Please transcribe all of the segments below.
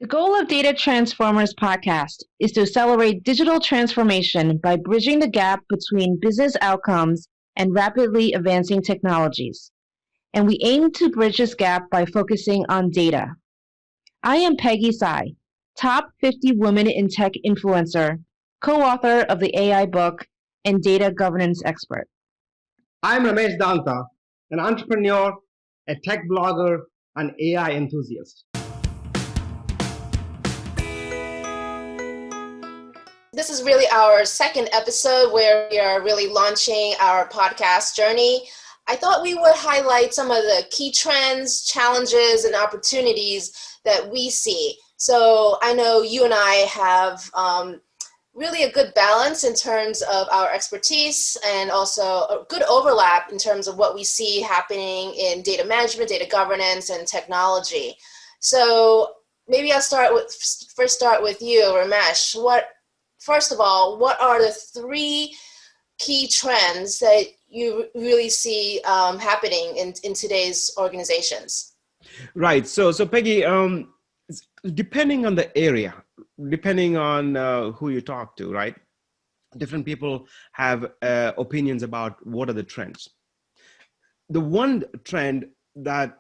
The goal of Data Transformers podcast is to accelerate digital transformation by bridging the gap between business outcomes and rapidly advancing technologies. And we aim to bridge this gap by focusing on data. I am Peggy Tsai, top 50 women in tech influencer, co-author of the AI book, and data governance expert. I'm Ramesh Danta, an entrepreneur, a tech blogger, and AI enthusiast. This is really our second episode where we are really launching our podcast journey. I thought we would highlight some of the key trends, challenges, and opportunities that we see. So I know you and I have really a good balance in terms of our expertise and also a good overlap in terms of what we see happening in data management, data governance, and technology. So maybe I'll first start with you, Ramesh. First of all, what are the three key trends that you really see happening in today's organizations? Right. So Peggy, depending on the area, depending on who you talk to, right? Different people have opinions about what are the trends. The one trend that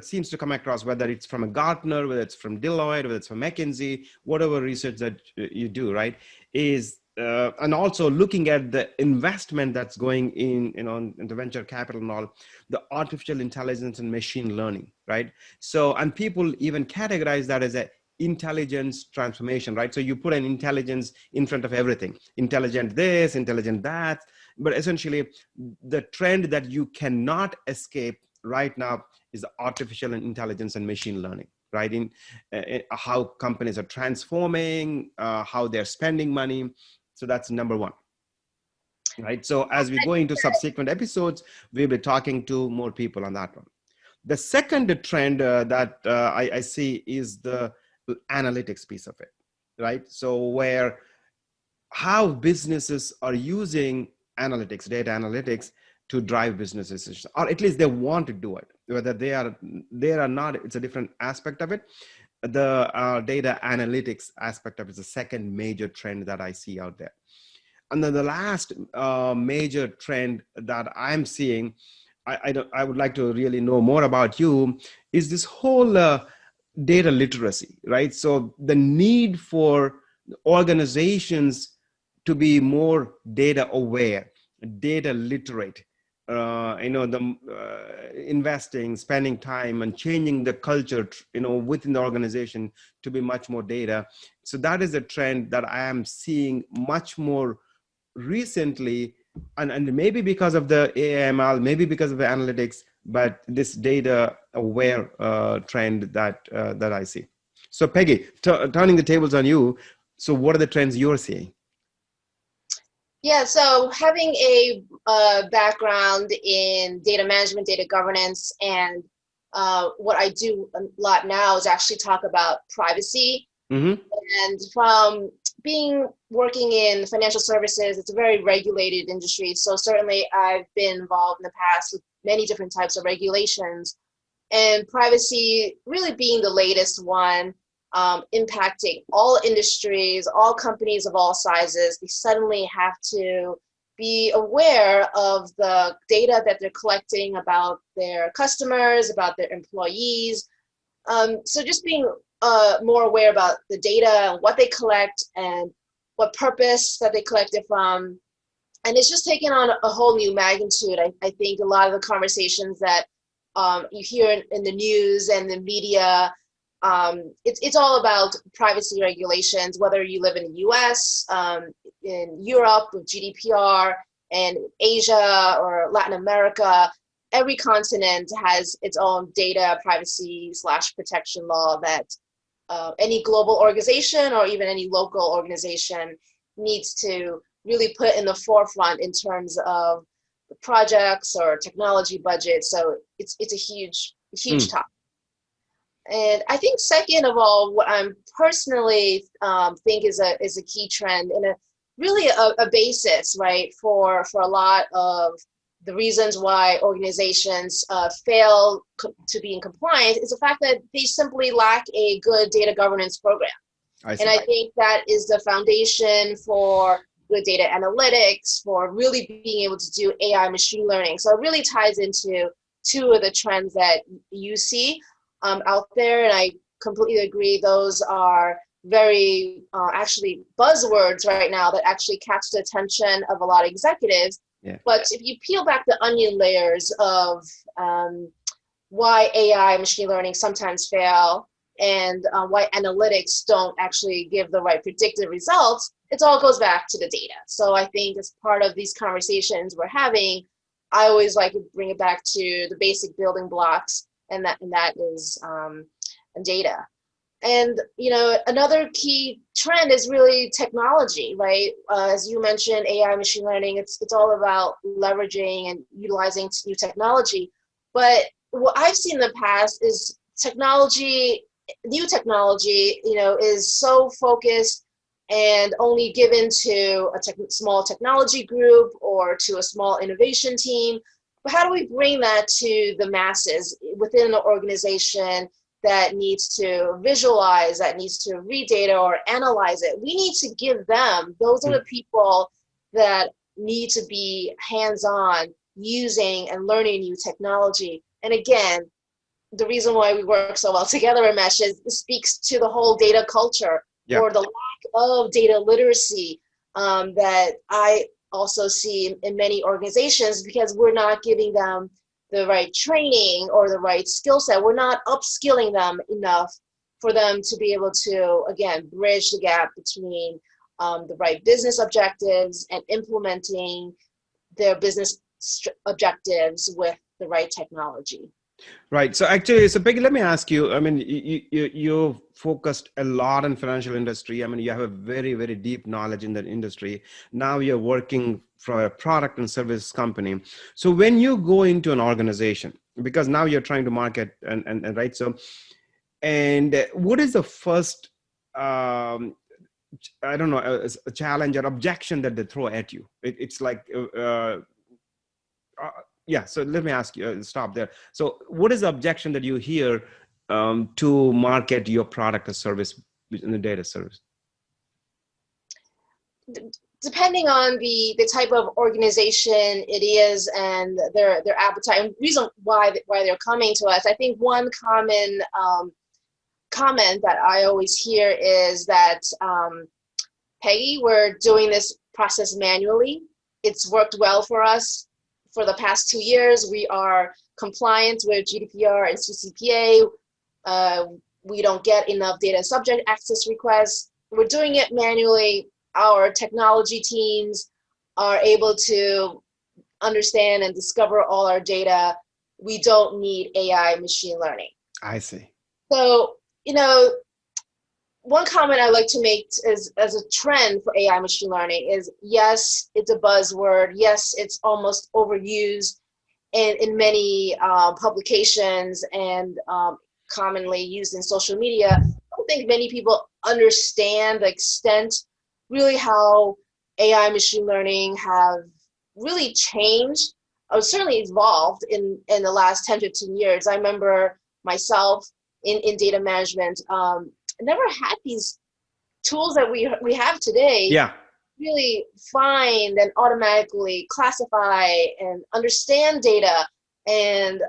seems to come across, whether it's from a Gartner, whether it's from Deloitte, whether it's from McKinsey, whatever research that you do, right, is and also looking at the investment that's going into venture capital and all, the artificial intelligence and machine learning, right? So, and people even categorize that as a intelligence transformation, right? So you put an intelligence in front of everything, intelligent this, intelligent that, but essentially the trend that you cannot escape right now is the artificial intelligence and machine learning, right? In how companies are transforming, how they're spending money. So that's number one, right? So as we go into subsequent episodes, we'll be talking to more people on that one. The second trend that I see is the analytics piece of it, right? So where how businesses are using analytics, data analytics, to drive business decisions, or at least they want to do it. Whether they are there or not, it's a different aspect of it. The data analytics aspect of it is the second major trend that I see out there. And then the last major trend that I'm seeing, I would like to really know more about you, is this whole data literacy, right? So the need for organizations to be more data aware, data literate, investing, spending time and changing the culture, within the organization to be much more data. So that is a trend that I am seeing much more recently, and maybe because of the AML, maybe because of the analytics, but this data aware trend that I see. So Peggy, turning the tables on you. So what are the trends you're seeing? Yeah, so having a background in data management, data governance, and what I do a lot now is actually talk about privacy. Mm-hmm. And from working in financial services, it's a very regulated industry. So certainly I've been involved in the past with many different types of regulations, and privacy really being the latest one. Impacting all industries, all companies of all sizes. They suddenly have to be aware of the data that they're collecting about their customers, about their employees. So just being more aware about the data, what they collect, and what purpose that they collect it from. And it's just taken on a whole new magnitude. I think a lot of the conversations that you hear in the news and the media, it's all about privacy regulations, whether you live in the US, in Europe with GDPR, and Asia or Latin America. Every continent has its own data privacy / protection law that any global organization or even any local organization needs to really put in the forefront in terms of the projects or technology budget. So it's a huge topic. And I think second of all, what I'm personally think is a key trend and really a basis, right, for a lot of the reasons why organizations fail to be in compliance is the fact that they simply lack a good data governance program. And I think that is the foundation for good data analytics, for really being able to do AI machine learning. So it really ties into two of the trends that you see out there. And I completely agree. Those are very actually buzzwords right now that actually catch the attention of a lot of executives. Yeah. But if you peel back the onion layers of why AI machine learning sometimes fail and why analytics don't actually give the right predictive results, it all goes back to the data. So I think as part of these conversations we're having, I always like to bring it back to the basic building blocks, and that is data. And another key trend is really technology, right? As you mentioned, AI, machine learning, it's all about leveraging and utilizing new technology. But what I've seen in the past is new technology, is so focused and only given to a small technology group or to a small innovation team. But how do we bring that to the masses within an organization that needs to visualize, that needs to read data or analyze it? We need to give them, those are the people that need to be hands-on using and learning new technology. And again, the reason why we work so well together, Ramesh, is it speaks to the whole data culture or the lack of data literacy that I also see in many organizations, because we're not giving them the right training or the right skill set. We're not upskilling them enough for them to be able to, again, bridge the gap between the right business objectives and implementing their business objectives with the right technology. Right. So actually, Peggy, let me ask you, I mean, you focused a lot on financial industry. I mean, you have a very, very deep knowledge in that industry. Now you're working for a product and service company. So when you go into an organization, because now you're trying to market and right. So, and what is the first, I don't know, a challenge or objection that they throw at you? It's like, yeah, so let me ask you, stop there. So what is the objection that you hear to market your product or service in the data service? Depending on the type of organization it is and their appetite and reason why they're coming to us, I think one common comment that I always hear is that, Peggy, we're doing this process manually. It's worked well for us. For the past 2 years, we are compliant with GDPR and CCPA. We don't get enough data subject access requests. We're doing it manually. Our technology teams are able to understand and discover all our data. We don't need AI machine learning. I see. So, one comment I like to make is, as a trend for AI machine learning, is yes, it's a buzzword. Yes, it's almost overused in many publications and commonly used in social media. I don't think many people understand the extent, really, how AI machine learning have really changed, or certainly evolved in the last 10, 15 years. I remember myself in data management, never had these tools that we have today. Yeah. Really find and automatically classify and understand data and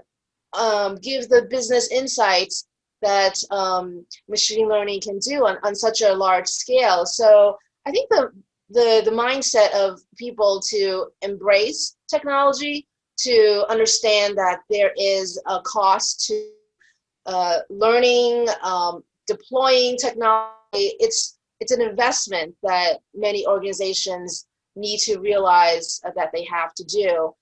give the business insights that machine learning can do on such a large scale. So I think the mindset of people to embrace technology, to understand that there is a cost to learning, deploying technology, it's an investment that many organizations need to realize that they have to do,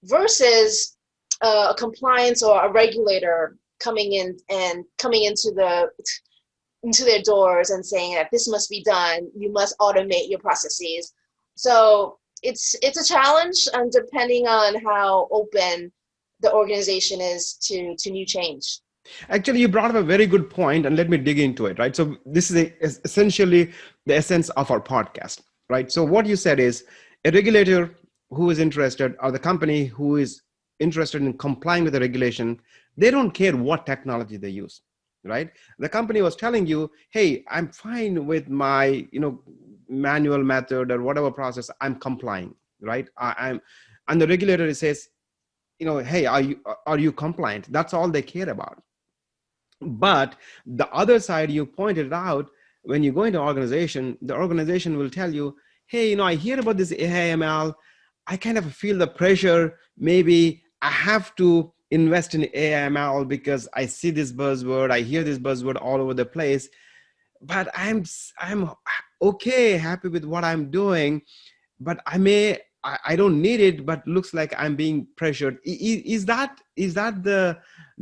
versus a compliance or a regulator coming into their doors and saying that this must be done, you must automate your processes. So it's a challenge, and depending on how open the organization is to new change. Actually, you brought up a very good point, and let me dig into it, right? So this is essentially the essence of our podcast, right? So what you said is a regulator who is interested, or the company who is interested in complying with the regulation, they don't care what technology they use, right? The company was telling you, hey, I'm fine with my, manual method or whatever process, I'm complying, right? I'm, and the regulator says, hey, are you compliant? That's all they care about. But the other side, you pointed out, when you go into organization, the organization will tell you, hey, I hear about this AIML. I kind of feel the pressure. Maybe I have to invest in AIML because I see this buzzword, I hear this buzzword all over the place. But I'm okay, happy with what I'm doing, but I don't need it, but looks like I'm being pressured. Is that the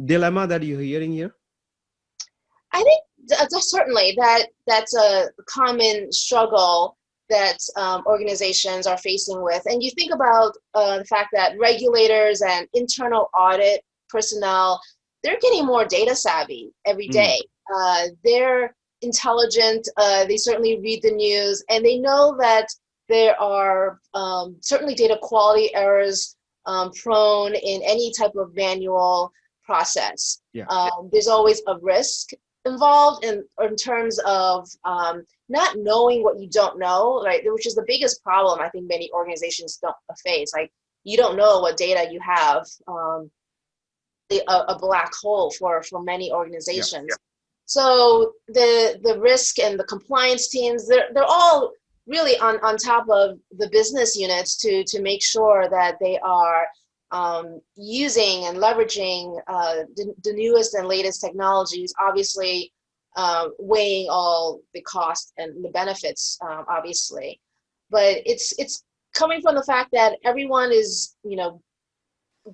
dilemma that you're hearing here? I think certainly that's a common struggle that organizations are facing with. And you think about the fact that regulators and internal audit personnel, they're getting more data savvy every day. They're intelligent, they certainly read the news, and they know that there are certainly data quality errors prone in any type of manual process. Yeah. There's always a risk involved in terms of not knowing what you don't know, right? Which is the biggest problem I think many organizations don't face. Like, you don't know what data you have, a black hole for many organizations. Yeah. So the risk and the compliance teams, they're all really on top of the business units to make sure that they are using and leveraging the newest and latest technologies, obviously weighing all the costs and the benefits, obviously. But it's coming from the fact that everyone is,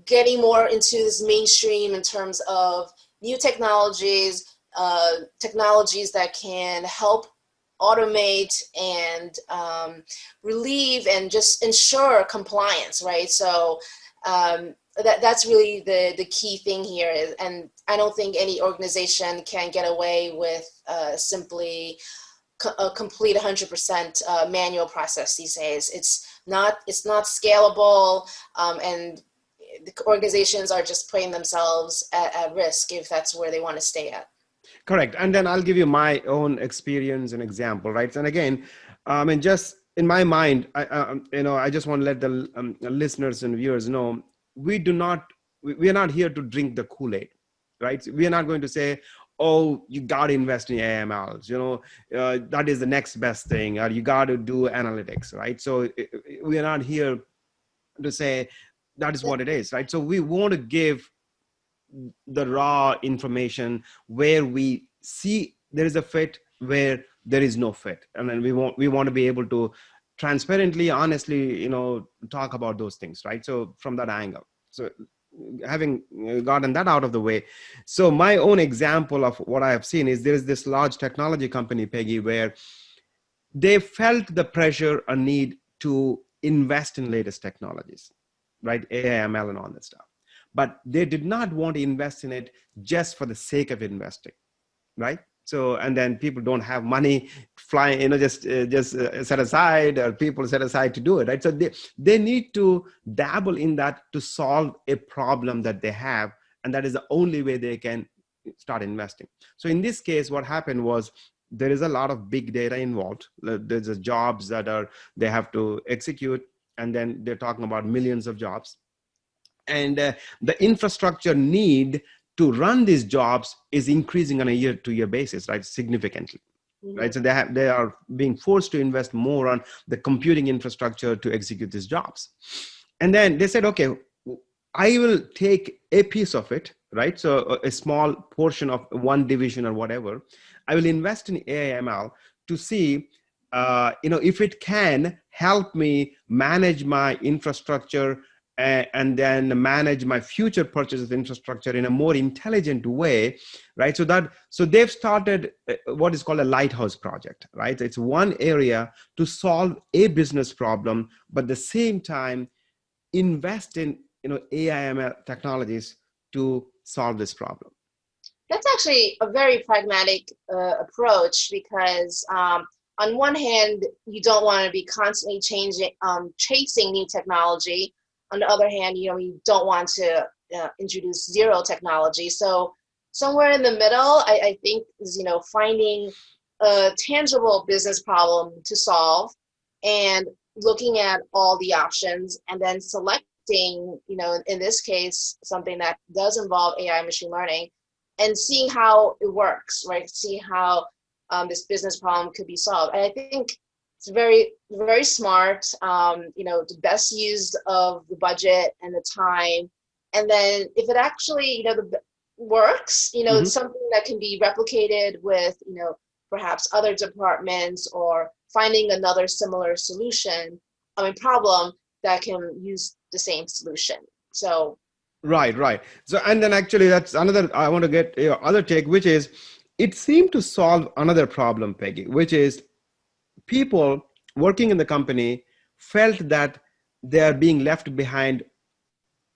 getting more into this mainstream in terms of new technologies, technologies that can help automate and relieve and just ensure compliance, right? So that's really the key thing here is, and I don't think any organization can get away with simply a complete 100% manual process these days. It's not scalable, and the organizations are just putting themselves at risk if that's where they want to stay at. Correct. And then I'll give you my own experience and example, right? And again, and just in my mind, I just want to let the listeners and viewers know, we are not here to drink the Kool-Aid, right? We are not going to say, oh, you got to invest in AMLs, that is the next best thing, or you got to do analytics, right? So we are not here to say that is what it is, right? So we want to give the raw information where we see there is a fit, where there is no fit, and then we want to be able to transparently, honestly, talk about those things, right? So from that angle, so having gotten that out of the way, so my own example of what I have seen is there is this large technology company, Peggy, where they felt the pressure or need to invest in latest technologies, right? AIML and all that stuff. But they did not want to invest in it just for the sake of investing, right? So, and then people don't have money flying, just set aside, or people set aside to do it, right? So they need to dabble in that to solve a problem that they have, and that is the only way they can start investing. So in this case, what happened was there is a lot of big data involved. There's jobs that they have to execute, and then they're talking about millions of jobs. And the infrastructure need to run these jobs is increasing on a year-to-year basis, right? Significantly, right? So they are being forced to invest more on the computing infrastructure to execute these jobs. And then they said, okay, I will take a piece of it, right? So a small portion of one division or whatever. I will invest in AIML to see, if it can help me manage my infrastructure and then manage my future purchases of infrastructure in a more intelligent way, right? So they've started what is called a lighthouse project, right? It's one area to solve a business problem, but at the same time, invest in AIML technologies to solve this problem. That's actually a very pragmatic approach, because on one hand, you don't want to be constantly chasing new technology. On the other hand, you don't want to introduce zero technology. So somewhere in the middle, I think is, finding a tangible business problem to solve and looking at all the options and then selecting, in this case, something that does involve AI machine learning and seeing how it works, right? See how this business problem could be solved. And I think it's very, very smart, the best use of the budget and the time. And then if it actually, works, it's something that can be replicated with, perhaps other departments or finding another similar problem that can use the same solution. So. Right. So, and then actually that's another, I want to get your other take, which is it seemed to solve another problem, Peggy, which is people working in the company felt that they are being left behind,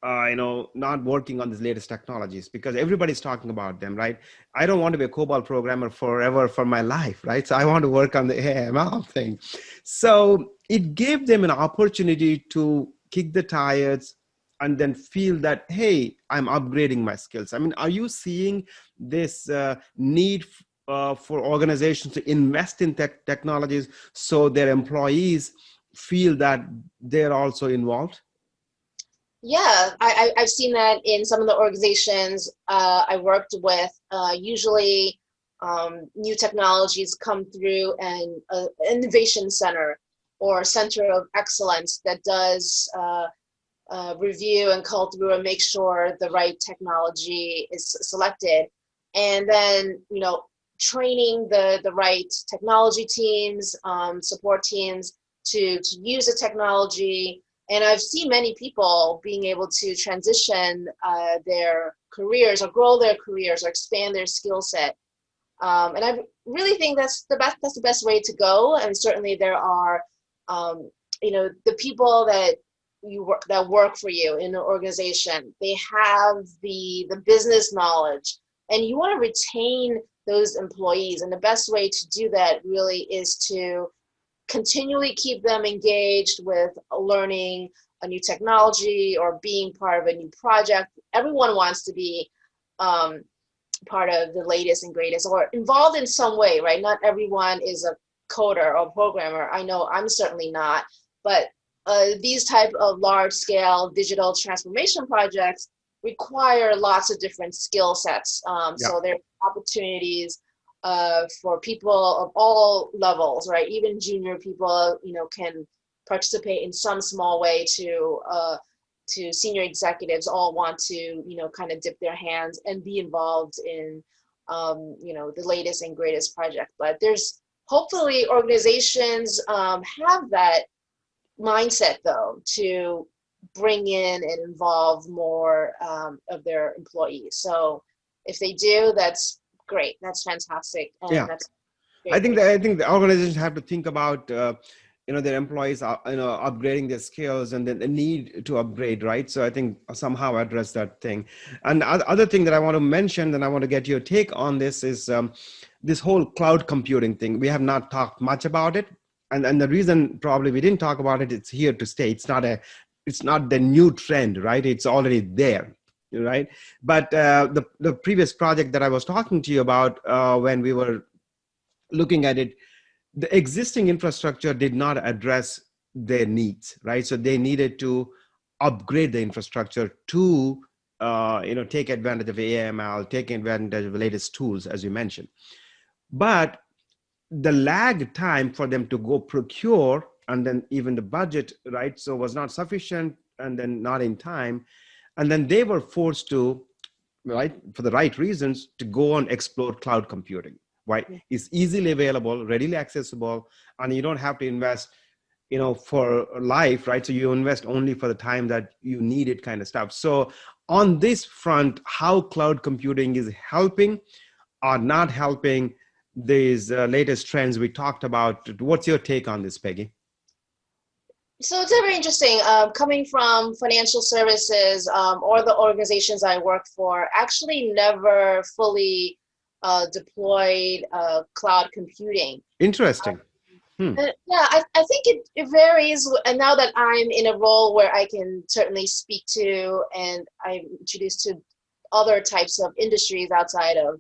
not working on these latest technologies because everybody's talking about them, right? I don't want to be a COBOL programmer forever for my life, right? So I want to work on the AML thing. So it gave them an opportunity to kick the tires and then feel that, hey, I'm upgrading my skills. I mean, are you seeing this need for organizations to invest in technologies so their employees feel that they're also involved? Yeah, I've seen that in some of the organizations I worked with. Usually new technologies come through an innovation center or center of excellence that does review and cull through and make sure the right technology is selected. And then, training the right technology teams, support teams to use the technology. And I've seen many people being able to transition their careers or grow their careers or expand their skill set. And I really think that's the best way to go. And certainly there are, the people that work for you in an organization, they have the business knowledge, and you want to retain those employees. And the best way to do that really is to continually keep them engaged with learning a new technology or being part of a new project. Everyone wants to be part of the latest and greatest or involved in some way, right? Not everyone is a coder or programmer. I know I'm certainly not, but these type of large scale digital transformation projects require lots of different skill sets. So there are opportunities for people of all levels, right? Even junior people, can participate in some small way to senior executives all want to, kind of dip their hands and be involved in, the latest and greatest project. But there's hopefully organizations have that mindset though to bring in and involve more of their employees. So if they do, that's great. That's fantastic. And that's I think the organizations have to think about their employees are upgrading their skills and then the need to upgrade, right? So I think somehow address that thing. And other thing that I want to mention, and I want to get your take on this, is this whole cloud computing thing. We have not talked much about it, and the reason probably we didn't talk about it, it's here to stay. It's not the new trend, right? It's already there, right? But the previous project that I was talking to you about when we were looking at it, the existing infrastructure did not address their needs, right? So they needed to upgrade the infrastructure to, take advantage of AML, take advantage of the latest tools, as you mentioned. But the lag time for them to go procure, and then even the budget, right? So was not sufficient, and then not in time. And then they were forced to, right, for the right reasons, to go and explore cloud computing. Right? It's easily available, readily accessible, and you don't have to invest, for life, right? So you invest only for the time that you need it, kind of stuff. So on this front, how cloud computing is helping or not helping these latest trends we talked about. What's your take on this, Peggy? So it's very interesting. Coming from financial services or the organizations I work for, actually never fully deployed cloud computing. Interesting. Yeah, I think it varies. And now that I'm in a role where I can certainly speak to and I'm introduced to other types of industries outside of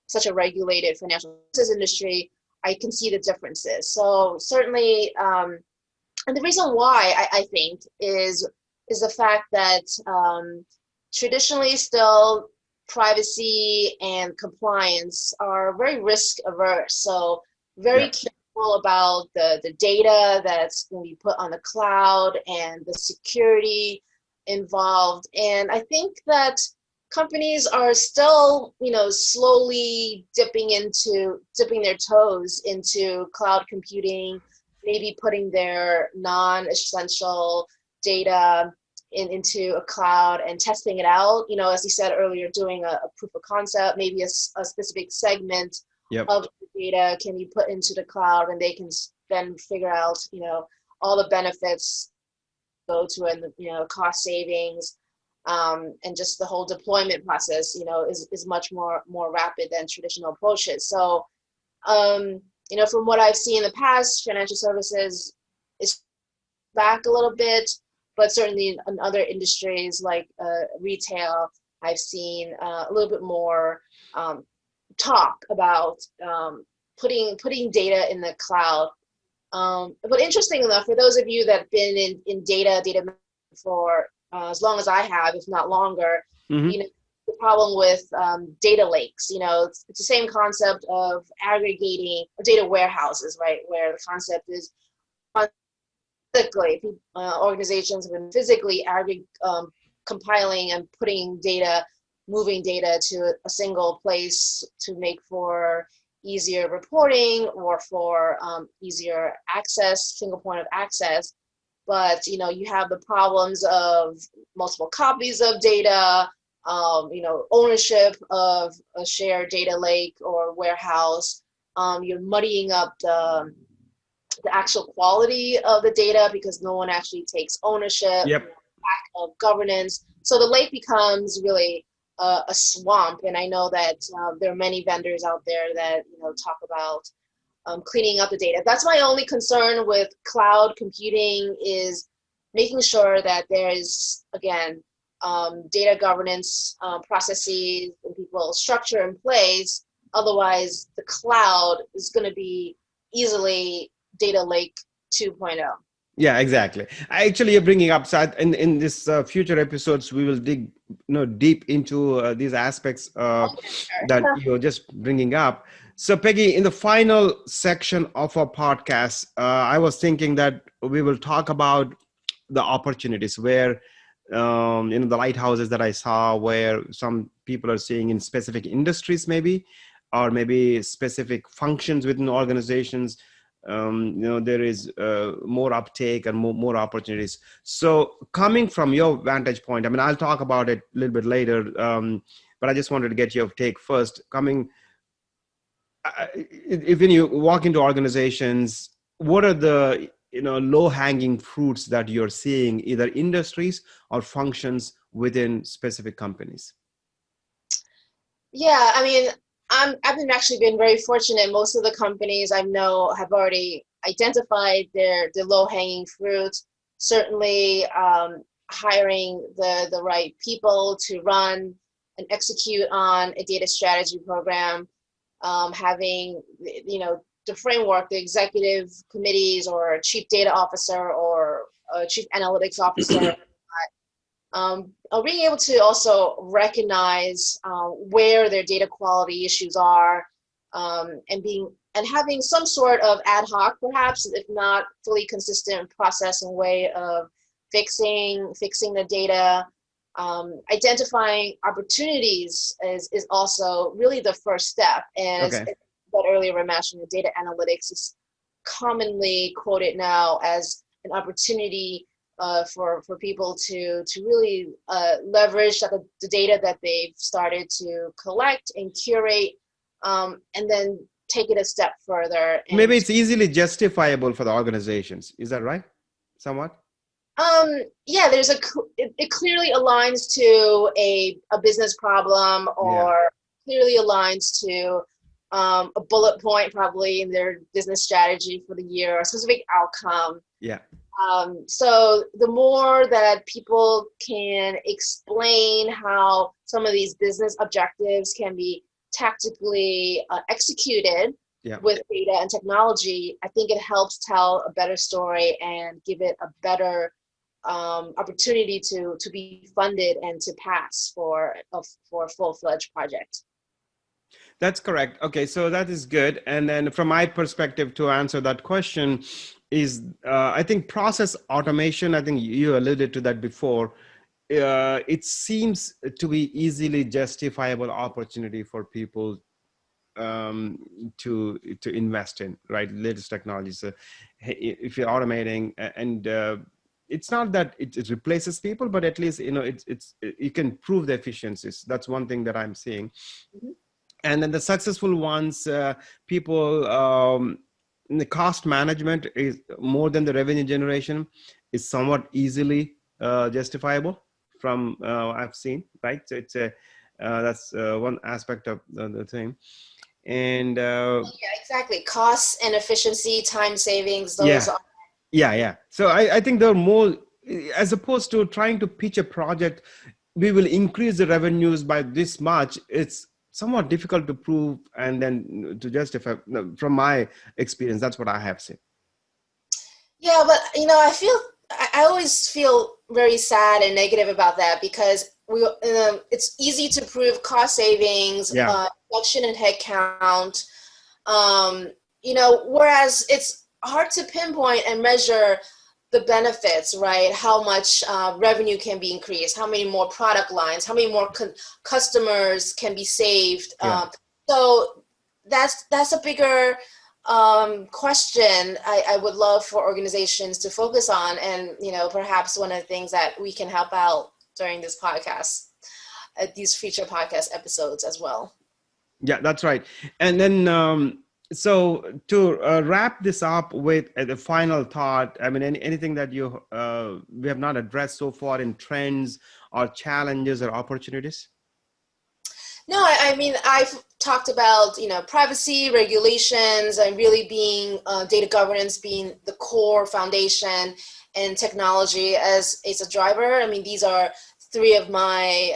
such a regulated financial services industry, I can see the differences. So certainly, and the reason why I think is the fact that traditionally still privacy and compliance are very risk averse. So very careful about the data that's going to be put on the cloud and the security involved. And I think that companies are still, slowly dipping their toes into cloud computing, maybe putting their non-essential data into a cloud and testing it out. As you said earlier, doing a proof of concept, maybe a specific segment of the data can be put into the cloud, and they can then figure out, all the benefits go to, and cost savings, and just the whole deployment process, is much more rapid than traditional approaches. So, from what I've seen in the past, financial services is back a little bit, but certainly in other industries like retail, I've seen a little bit more talk about putting data in the cloud. But interesting enough, for those of you that have been in data for as long as I have, if not longer, the problem with data lakes, it's the same concept of aggregating data warehouses, right? Where the concept is physically, organizations have been physically compiling and putting data, moving data to a single place to make for easier reporting or for easier access, single point of access. But, you have the problems of multiple copies of data, ownership of a shared data lake or warehouse. You're muddying up the actual quality of the data because no one actually takes ownership, lack of governance. So the lake becomes really a swamp. And I know that there are many vendors out there that talk about cleaning up the data. That's my only concern with cloud computing, is making sure that there is, again, data governance processes and people structure in place. Otherwise, the cloud is going to be easily data lake 2.0. Yeah, exactly. Actually, you're bringing up, so in this future episodes, we will dig deep into these aspects that you're just bringing up. So Peggy, in the final section of our podcast, I was thinking that we will talk about the opportunities where, the lighthouses that I saw, where some people are seeing in specific industries, maybe, or maybe specific functions within organizations. There is more uptake and more opportunities. So coming from your vantage point, I mean, I'll talk about it a little bit later, but I just wanted to get your take first. If when you walk into organizations, what are the low-hanging fruits that you're seeing, either industries or functions within specific companies? Yeah, I mean, I've been very fortunate. Most of the companies I know have already identified their low-hanging fruit. Certainly, hiring the right people to run and execute on a data strategy program, having the framework, the executive committees, or a chief data officer or a chief analytics officer. Are being able to also recognize where their data quality issues are, and having some sort of ad hoc, perhaps, if not fully consistent process and way of fixing the data. Identifying opportunities is also really the first step. And as I said earlier, Ramesh, data analytics is commonly quoted now as an opportunity for people to really leverage the data that they've started to collect and curate, and then take it a step further. Maybe it's easily justifiable for the organizations. Is that right? Somewhat? Yeah, it clearly aligns to a business problem, or clearly aligns to a bullet point probably in their business strategy for the year, a specific outcome. Yeah. So the more that people can explain how some of these business objectives can be tactically executed Yeah. with data and technology, I think it helps tell a better story and give it a better opportunity to be funded and to pass for a full-fledged project. That's correct. Okay, so that is good. And then from my perspective, to answer that question is, I think process automation, I think you alluded to that before. It seems to be easily justifiable opportunity for people to invest in, right? Latest technologies. So if you're automating, and it's not that it replaces people, but at least, you know, you can improve the efficiencies. That's one thing that I'm seeing. Mm-hmm. And then the successful ones, people, the cost management is more than the revenue generation is somewhat easily justifiable from I've seen, right? So it's a that's one aspect of the thing. And Yeah, exactly. Costs and efficiency, time savings, those yeah, are. yeah. So I think there are more, as opposed to trying to pitch a project, we will increase the revenues by this much. It's somewhat difficult to prove and then to justify. From my experience, that's what I have seen. Yeah, but you know, I always feel very sad and negative about that because it's easy to prove cost savings, Yeah. reduction in headcount, you know, whereas it's hard to pinpoint and measure the benefits, right? How much revenue can be increased, how many more product lines, how many more customers can be saved. Yeah. So that's a bigger question I would love for organizations to focus on, and you know, perhaps one of the things that we can help out during this podcast, these future podcast episodes as well. Yeah, that's right. And then so to wrap this up with the final thought, I mean, anything that you we have not addressed so far in trends or challenges or opportunities? No, I mean, I've talked about, you know, privacy, regulations, and really being data governance being the core foundation, and technology as a driver. I mean, these are three of my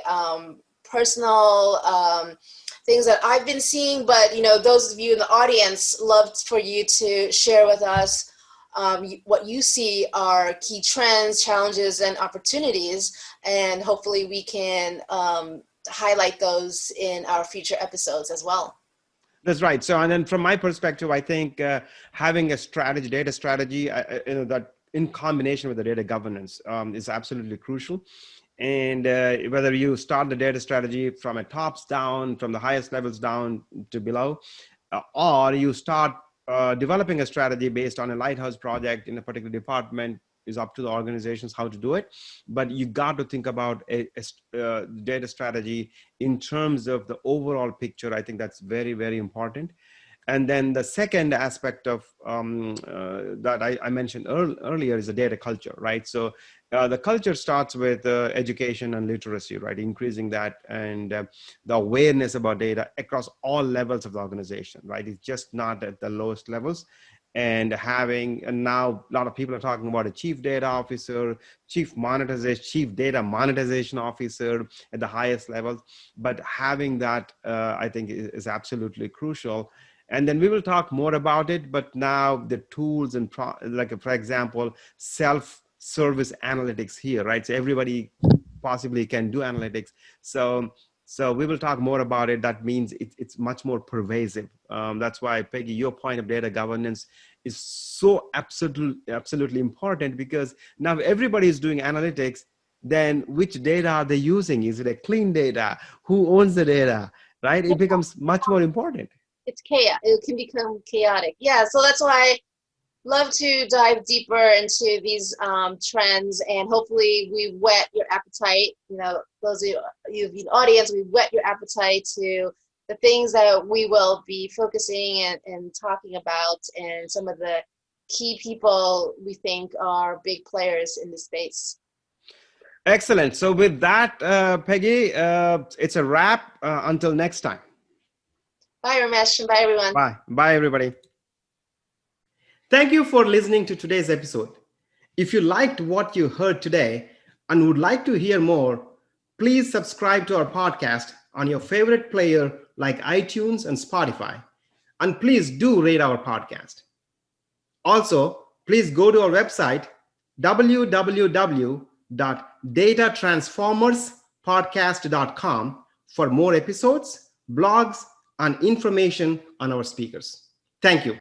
personal things that I've been seeing, but, you know, those of you in the audience, love for you to share with us what you see are key trends, challenges, and opportunities, and hopefully we can highlight those in our future episodes as well. That's right. So, and then from my perspective, I think having a strategy, data strategy, you know, that in combination with the data governance is absolutely crucial. And whether you start the data strategy from a tops down, from the highest levels down to below, or you start developing a strategy based on a lighthouse project in a particular department, is up to the organizations how to do it. But you got to think about a data strategy in terms of the overall picture. I think that's very, very important. And then the second aspect of that I mentioned earlier is the data culture, right? So the culture starts with education and literacy, right? Increasing that, and the awareness about data across all levels of the organization, right? It's just not at the lowest levels. And now a lot of people are talking about a chief data officer, chief data monetization officer at the highest levels. But having that, I think, is absolutely crucial. And then we will talk more about it. But now the tools and like, for example, self-service analytics here, right? So everybody possibly can do analytics. So we will talk more about it. That means it's much more pervasive. That's why, Peggy, your point of data governance is so absolutely important, because now everybody is doing analytics. Then which data are they using? Is it a clean data? Who owns the data, right? It becomes much more important. It's chaos. It can become chaotic. Yeah, so that's why love to dive deeper into these trends, and hopefully we whet your appetite. You know, those of you in the audience, we whet your appetite to the things that we will be focusing and talking about, and some of the key people we think are big players in the space. Excellent. So with that, Peggy, it's a wrap. Until next time. Bye, Ramesh, and bye, everyone. Bye. Bye, everybody. Thank you for listening to today's episode. If you liked what you heard today and would like to hear more, please subscribe to our podcast on your favorite player like iTunes and Spotify. And please do rate our podcast. Also, please go to our website, www.datatransformerspodcast.com, for more episodes, blogs, and information on our speakers. Thank you.